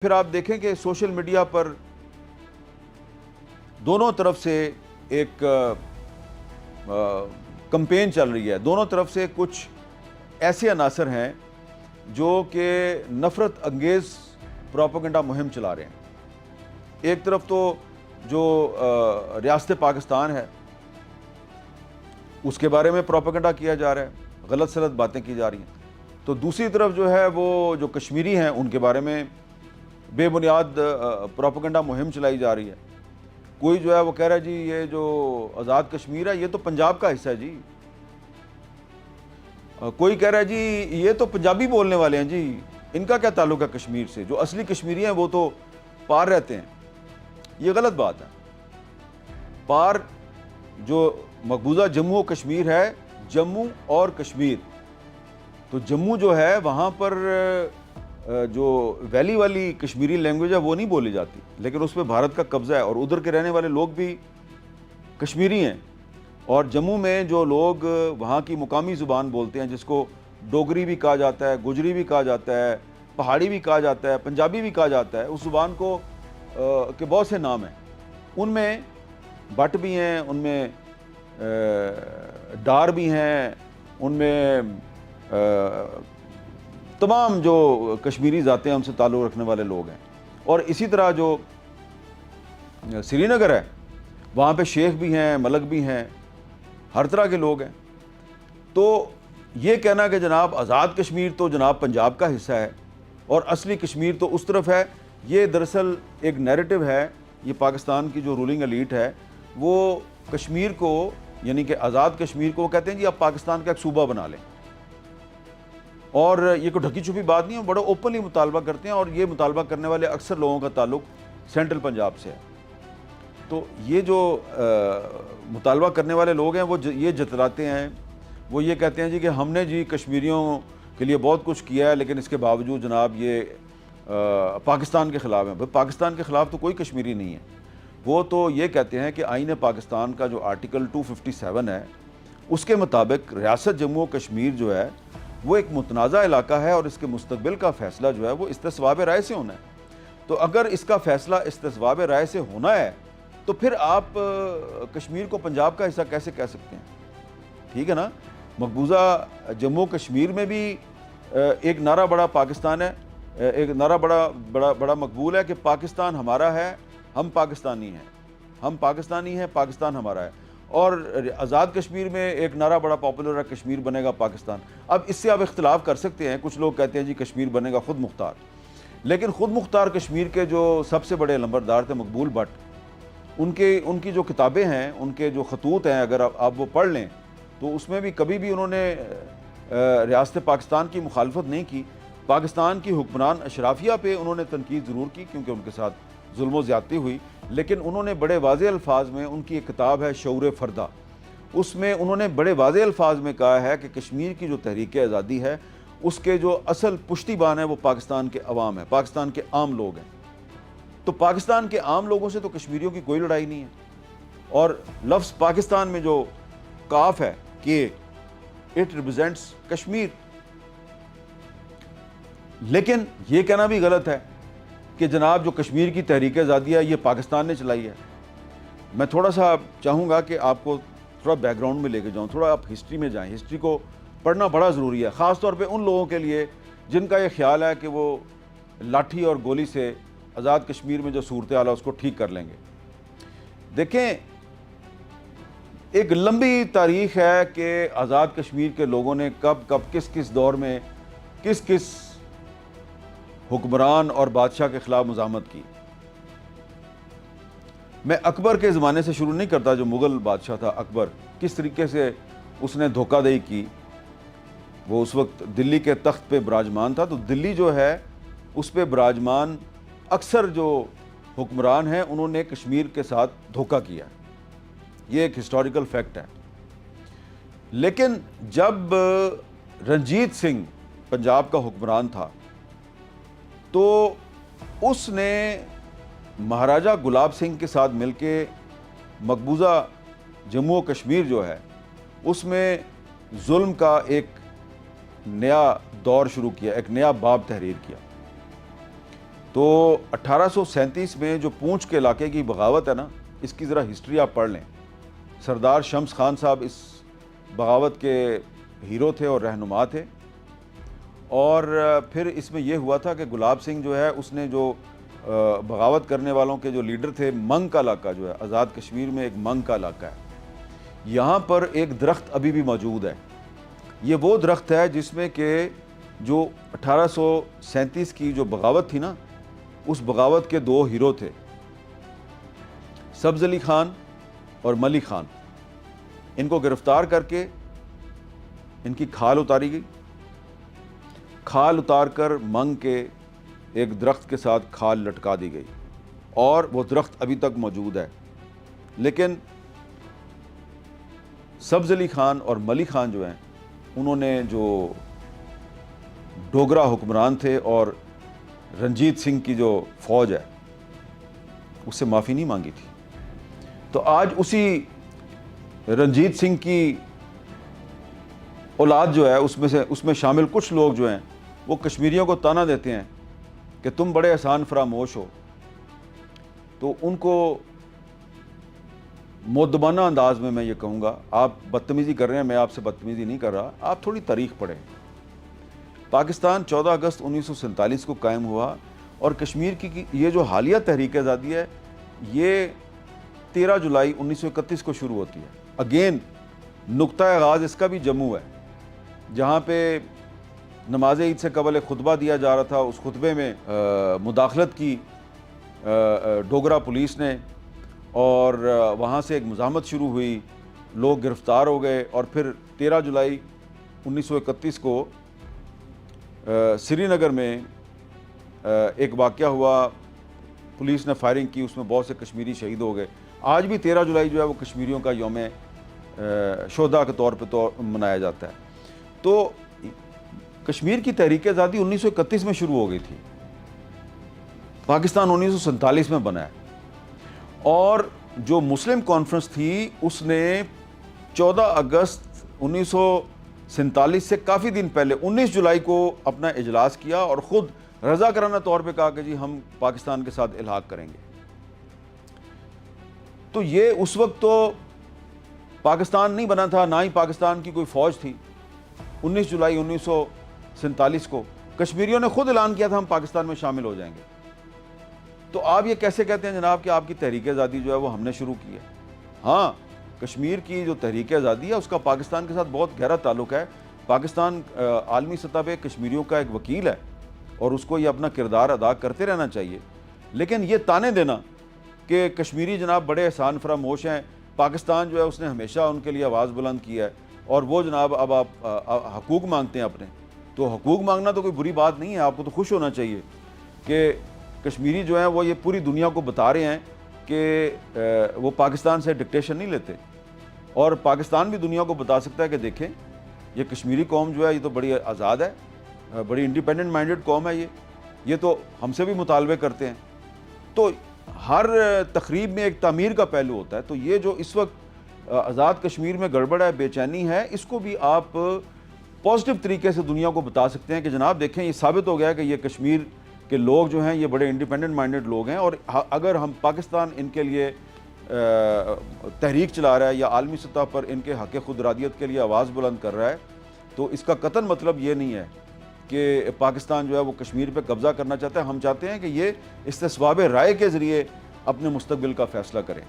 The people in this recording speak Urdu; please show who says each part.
Speaker 1: پھر آپ دیکھیں کہ سوشل میڈیا پر دونوں طرف سے ایک کمپین چل رہی ہے. دونوں طرف سے کچھ ایسے عناصر ہیں جو کہ نفرت انگیز پروپیگنڈا مہم چلا رہے ہیں. ایک طرف تو جو ریاست پاکستان ہے اس کے بارے میں پروپیگنڈا کیا جا رہا ہے, غلط سلط باتیں کی جا رہی ہیں. تو دوسری طرف جو ہے وہ جو کشمیری ہیں ان کے بارے میں بے بنیاد پروپیگنڈا مہم چلائی جا رہی ہے. کوئی جو ہے وہ کہہ رہا ہے جی یہ جو آزاد کشمیر ہے یہ تو پنجاب کا حصہ ہے جی. کوئی کہہ رہا ہے جی یہ تو پنجابی بولنے والے ہیں جی, ان کا کیا تعلق ہے کشمیر سے, جو اصلی کشمیری ہیں وہ تو پار رہتے ہیں. یہ غلط بات ہے. پار جو مقبوضہ جموں و کشمیر ہے, جموں اور کشمیر, تو جموں جو ہے وہاں پر جو ویلی والی کشمیری لینگویج ہے وہ نہیں بولی جاتی, لیکن اس پہ بھارت کا قبضہ ہے اور ادھر کے رہنے والے لوگ بھی کشمیری ہیں. اور جموں میں جو لوگ وہاں کی مقامی زبان بولتے ہیں جس کو ڈوگری بھی کہا جاتا ہے, گجری بھی کہا جاتا ہے, پہاڑی بھی کہا جاتا ہے, پنجابی بھی کہا جاتا ہے, اس زبان کو کے بہت سے نام ہیں. ان میں بٹ بھی ہیں, ان میں ڈار بھی ہیں, ان میں تمام جو کشمیری ذاتیں ہم سے تعلق رکھنے والے لوگ ہیں. اور اسی طرح جو سری نگر ہے وہاں پہ شیخ بھی ہیں, ملک بھی ہیں, ہر طرح کے لوگ ہیں. تو یہ کہنا کہ جناب آزاد کشمیر تو جناب پنجاب کا حصہ ہے اور اصلی کشمیر تو اس طرف ہے, یہ دراصل ایک نیریٹو ہے. یہ پاکستان کی جو رولنگ ایلیٹ ہے وہ کشمیر کو یعنی کہ آزاد کشمیر کو وہ کہتے ہیں جی آپ پاکستان کا ایک صوبہ بنا لیں, اور یہ کوئی ڈھکی چھپی بات نہیں ہے, بڑا اوپنلی مطالبہ کرتے ہیں. اور یہ مطالبہ کرنے والے اکثر لوگوں کا تعلق سینٹرل پنجاب سے ہے. تو یہ جو مطالبہ کرنے والے لوگ ہیں وہ یہ جتلاتے ہیں, وہ یہ کہتے ہیں جی کہ ہم نے جی کشمیریوں کے لیے بہت کچھ کیا ہے لیکن اس کے باوجود جناب یہ پاکستان کے خلاف ہیں. پاکستان کے خلاف تو کوئی کشمیری نہیں ہے. وہ تو یہ کہتے ہیں کہ آئین پاکستان کا جو آرٹیکل 257 ہے اس کے مطابق ریاست جموں و کشمیر جو ہے وہ ایک متنازع علاقہ ہے اور اس کے مستقبل کا فیصلہ جو ہے وہ استصواب رائے سے ہونا ہے. تو اگر اس کا فیصلہ استصواب رائے سے ہونا ہے تو پھر آپ کشمیر کو پنجاب کا حصہ کیسے کہہ سکتے ہیں؟ ٹھیک ہے نا. مقبوضہ جموں کشمیر میں بھی ایک نعرہ بڑا پاکستان ہے, ایک نعرہ بڑا مقبول ہے کہ پاکستان ہمارا ہے, ہم پاکستانی ہیں, ہم پاکستانی ہیں, پاکستان ہمارا ہے. اور آزاد کشمیر میں ایک نعرہ بڑا پاپولر ہے, کشمیر بنے گا پاکستان. اب اس سے آپ اختلاف کر سکتے ہیں, کچھ لوگ کہتے ہیں جی کشمیر بنے گا خود مختار, لیکن خود مختار کشمیر کے جو سب سے بڑے لمبردار تھے مقبول بٹ, ان کی جو کتابیں ہیں, ان کے جو خطوط ہیں, اگر آپ وہ پڑھ لیں تو اس میں بھی کبھی بھی انہوں نے ریاست پاکستان کی مخالفت نہیں کی. پاکستان کی حکمران اشرافیہ پہ انہوں نے تنقید ضرور کی کیونکہ ان کے ساتھ ظلم و زیادتی ہوئی, لیکن انہوں نے بڑے واضح الفاظ میں, ان کی ایک کتاب ہے شعور فردہ, اس میں انہوں نے بڑے واضح الفاظ میں کہا ہے کہ کشمیر کی جو تحریک آزادی ہے اس کے جو اصل پشتی بان ہے وہ پاکستان کے عوام ہے, پاکستان کے عام لوگ ہیں. تو پاکستان کے عام لوگوں سے تو کشمیریوں کی کوئی لڑائی نہیں ہے. اور لفظ پاکستان میں جو کاف ہے کہ اٹ ریپرزینٹس کشمیر, لیکن یہ کہنا بھی غلط ہے کہ جناب جو کشمیر کی تحریک آزادی ہے یہ پاکستان نے چلائی ہے. میں تھوڑا سا چاہوں گا کہ آپ کو تھوڑا بیک گراؤنڈ میں لے کے جاؤں, تھوڑا آپ ہسٹری میں جائیں. ہسٹری کو پڑھنا بڑا ضروری ہے, خاص طور پہ ان لوگوں کے لیے جن کا یہ خیال ہے کہ وہ لاٹھی اور گولی سے آزاد کشمیر میں جو صورتحال ہے اس کو ٹھیک کر لیں گے. دیکھیں ایک لمبی تاریخ ہے کہ آزاد کشمیر کے لوگوں نے کب کس دور میں کس حکمران اور بادشاہ کے خلاف مزاحمت کی. میں اکبر کے زمانے سے شروع نہیں کرتا, جو مغل بادشاہ تھا اکبر, کس طریقے سے اس نے دھوکہ دہی کی. وہ اس وقت دلی کے تخت پہ براجمان تھا, تو دلی جو ہے اس پہ براجمان اکثر جو حکمران ہیں انہوں نے کشمیر کے ساتھ دھوکہ کیا. یہ ایک ہسٹوریکل فیکٹ ہے. لیکن جب رنجیت سنگھ پنجاب کا حکمران تھا تو اس نے مہاراجہ گلاب سنگھ کے ساتھ مل کے مقبوضہ جموں و کشمیر جو ہے اس میں ظلم کا ایک نیا دور شروع کیا, ایک نیا باب تحریر کیا. تو تو 1837 میں جو پونچھ کے علاقے کی بغاوت ہے نا، اس کی ذرا ہسٹری آپ پڑھ لیں۔ سردار شمس خان صاحب اس بغاوت کے ہیرو تھے اور رہنما تھے، اور پھر اس میں یہ ہوا تھا کہ گلاب سنگھ جو ہے اس نے جو بغاوت کرنے والوں کے جو لیڈر تھے، منگ کا علاقہ جو ہے آزاد کشمیر میں ایک منگ کا علاقہ ہے، یہاں پر ایک درخت ابھی بھی موجود ہے۔ یہ وہ درخت ہے جس میں کہ جو 1837 کی جو بغاوت تھی نا، اس بغاوت کے دو ہیرو تھے، سبز علی خان اور ملی خان۔ ان کو گرفتار کر کے ان کی کھال اتاری گئی، کھال اتار کر منگ کے ایک درخت کے ساتھ کھال لٹکا دی گئی، اور وہ درخت ابھی تک موجود ہے۔ لیکن سبز علی خان اور ملی خان جو ہیں، انہوں نے جو ڈوگرا حکمران تھے اور رنجیت سنگھ کی جو فوج ہے اس سے معافی نہیں مانگی تھی۔ تو آج اسی رنجیت سنگھ کی اولاد جو ہے اس میں شامل کچھ لوگ جو ہیں وہ کشمیریوں کو تانا دیتے ہیں کہ تم بڑے احسان فراموش ہو۔ تو ان کو مؤدبانہ انداز میں یہ کہوں گا، آپ بدتمیزی کر رہے ہیں، میں آپ سے بدتمیزی نہیں کر رہا، آپ تھوڑی تاریخ پڑھیں۔ پاکستان 14 اگست 1947 کو قائم ہوا، اور کشمیر کی یہ جو حالیہ تحریک آزادی ہے یہ 13 جولائی 1931 کو شروع ہوتی ہے۔ اگین نقطہ آغاز اس کا بھی جموں ہے، جہاں پہ نماز عید سے قبل ایک خطبہ دیا جا رہا تھا، اس خطبے میں مداخلت کی ڈوگرا پولیس نے، اور وہاں سے ایک مزاحمت شروع ہوئی، لوگ گرفتار ہو گئے، اور پھر 13 جولائی 1931 کو سری نگر میں ایک واقعہ ہوا، پولیس نے فائرنگ کی، اس میں بہت سے کشمیری شہید ہو گئے۔ آج بھی 13 جولائی جو ہے وہ کشمیریوں کا یوم شہداء کے طور پہ منایا جاتا ہے۔ تو کشمیر کی تحریک آزادی 1931 میں شروع ہو گئی تھی، پاکستان 1947 میں بنا ہے، اور جو مسلم کانفرنس تھی اس نے 14 اگست 1947 سے کافی دن پہلے 19 جولائی کو اپنا اجلاس کیا، اور خود رضاکارانہ طور پہ کہا کہ جی ہم پاکستان کے ساتھ الحاق کریں گے۔ تو یہ اس وقت تو پاکستان نہیں بنا تھا، نہ ہی پاکستان کی کوئی فوج تھی۔ 19 جولائی 1947 کو کشمیریوں نے خود اعلان کیا تھا ہم پاکستان میں شامل ہو جائیں گے۔ تو آپ یہ کیسے کہتے ہیں جناب کہ آپ کی تحریک آزادی جو ہے وہ ہم نے شروع کی ہے؟ ہاں، کشمیر کی جو تحریک آزادی ہے اس کا پاکستان کے ساتھ بہت گہرا تعلق ہے۔ پاکستان عالمی سطح پہ کشمیریوں کا ایک وکیل ہے، اور اس کو یہ اپنا کردار ادا کرتے رہنا چاہیے۔ لیکن یہ تانے دینا کہ کشمیری جناب بڑے احسان فراموش ہیں، پاکستان جو ہے اس نے ہمیشہ ان کے لیے آواز بلند کی ہے، اور وہ جناب اب آپ حقوق مانگتے ہیں اپنے، تو حقوق مانگنا تو کوئی بری بات نہیں ہے، آپ کو تو خوش ہونا چاہیے کہ کشمیری جو ہیں وہ یہ پوری دنیا کو بتا رہے ہیں کہ وہ پاکستان سے ڈکٹیشن نہیں لیتے، اور پاکستان بھی دنیا کو بتا سکتا ہے کہ دیکھیں یہ کشمیری قوم جو ہے یہ تو بڑی آزاد ہے، بڑی انڈیپینڈنٹ مائنڈڈ قوم ہے، یہ تو ہم سے بھی مطالبے کرتے ہیں۔ تو ہر تقریب میں ایک تعمیر کا پہلو ہوتا ہے، تو یہ جو اس وقت آزاد کشمیر میں گڑبڑ ہے، بے چینی ہے، اس کو بھی آپ پازیٹیو طریقے سے دنیا کو بتا سکتے ہیں کہ جناب دیکھیں یہ ثابت ہو گیا کہ یہ کشمیر کے لوگ جو ہیں یہ بڑے انڈیپینڈنٹ مائنڈڈ لوگ ہیں، اور اگر ہم پاکستان ان کے لیے تحریک چلا رہا ہے یا عالمی سطح پر ان کے حق خود ارادیت کے لیے آواز بلند کر رہا ہے، تو اس کا قطعاً مطلب یہ نہیں ہے کہ پاکستان جو ہے وہ کشمیر پہ قبضہ کرنا چاہتا ہے۔ ہم چاہتے ہیں کہ یہ استصواب رائے کے ذریعے اپنے مستقبل کا فیصلہ کریں۔